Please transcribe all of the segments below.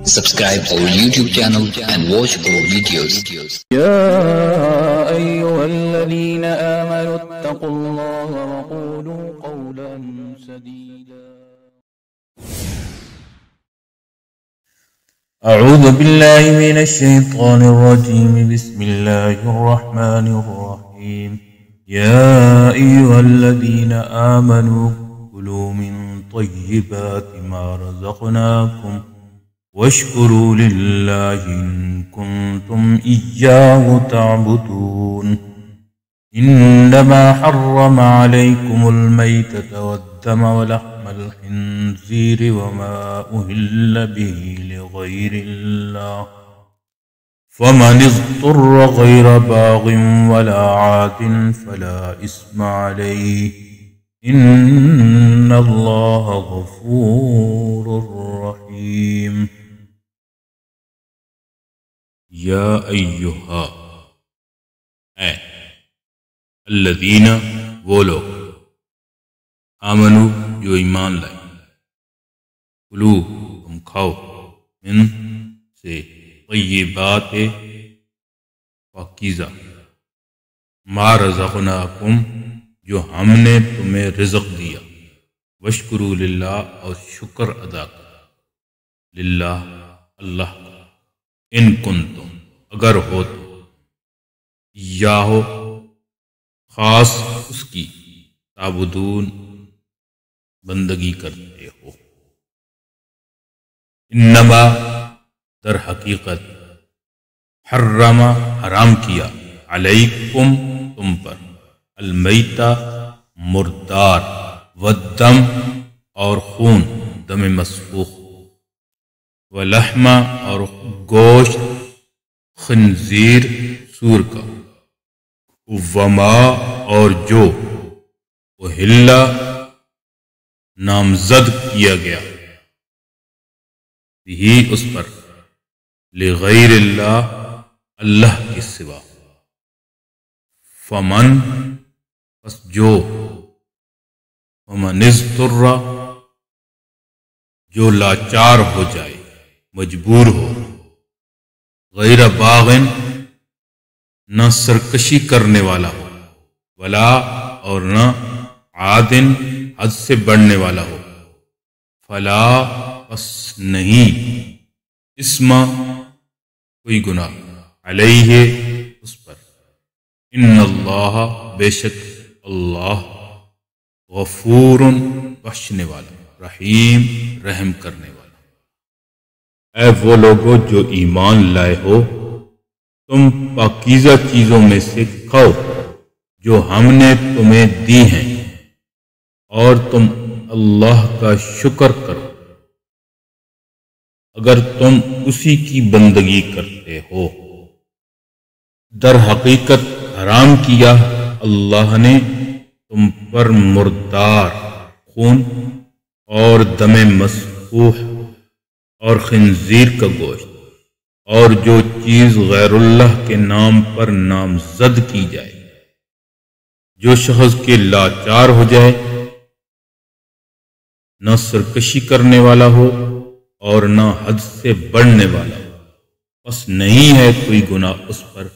Subscribe our YouTube channel and watch our videos. يا أيها الذين آمنوا اتقوا الله وقولوا قولا سديدا. أعوذ بالله من الشيطان الرجيم. بسم الله الرحمن الرحيم. يا أيها الذين آمنوا كلوا من طيبات ما رزقناكم واشكروا لله إن كنتم إياه تعبدون. إنما حرم عليكم الميتة والدم ولحم الخنزير وما أهل به لغير الله فمن اضطر غير باغ ولا عاد فلا إثم عليه إن الله غفور رحيم. یا ایہا اے الذین وہ لوگ آمنو جو ایمان لائے کلو تم کھاؤ من سے طیبات پاکیزہ ما رزقناکم جو ہم نے تمہیں رزق دیا واشکروا للہ اور شکر ادا کر للہ اللہ کا ان کنتم اگر ہو تو یا ہو خاص اس کی تعبدون بندگی کرتے ہو. انما در حقیقت حرم حرام کیا علیکم تم پر المیتہ مردار والدم اور خون دم مسفوخ ولحمہ اور گوشت خنزیر سور کا وما اور جو اہلا نامزد کیا گیا بھی اس پر لغیر اللہ اللہ کے سوا فمن پس جو فمن اضطر جو لاچار ہو جائے مجبور ہو غیر باغن نہ سرکشی کرنے والا ہو ولا اور نہ عادن حد سے بڑھنے والا ہو فلا پس نہیں اسم کوئی گناہ علیہ اس پر ان اللہ بے شک اللہ غفور بخشنے والا رحیم رحم کرنے والا. اے وہ لوگو جو ایمان لائے ہو تم پاکیزہ چیزوں میں سے کھاؤ جو ہم نے تمہیں دی ہیں اور تم اللہ کا شکر کرو اگر تم اسی کی بندگی کرتے ہو. در حقیقت حرام کیا اللہ نے تم پر مردار خون اور دم مسفوح اور خنزیر کا گوشت اور جو چیز غیر اللہ کے نام پر نامزد کی جائے. جو شخص کے لاچار ہو جائے نہ سرکشی کرنے والا ہو اور نہ حد سے بڑھنے والا ہو بس نہیں ہے کوئی گناہ اس پر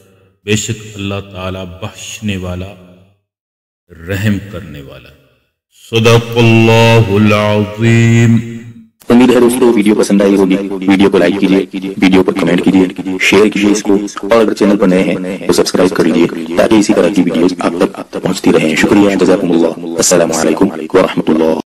بے شک اللہ تعالی بخشنے والا رحم کرنے والا. صدق اللہ العظیم. امید ہے دوستو ویڈیو پسند آئی ہوگی. ویڈیو کو لائک کیجئے, ویڈیو پر کمنٹ کیجئے, شیئر کیجئے اس کو, اور اگر چینل پر نئے ہیں تو سبسکرائب کر لیجئے تاکہ اسی طرح کی ویڈیوز آپ تک پہنچتی رہیں. شکریہ, جزاکم اللہ. السلام علیکم ورحمۃ اللہ.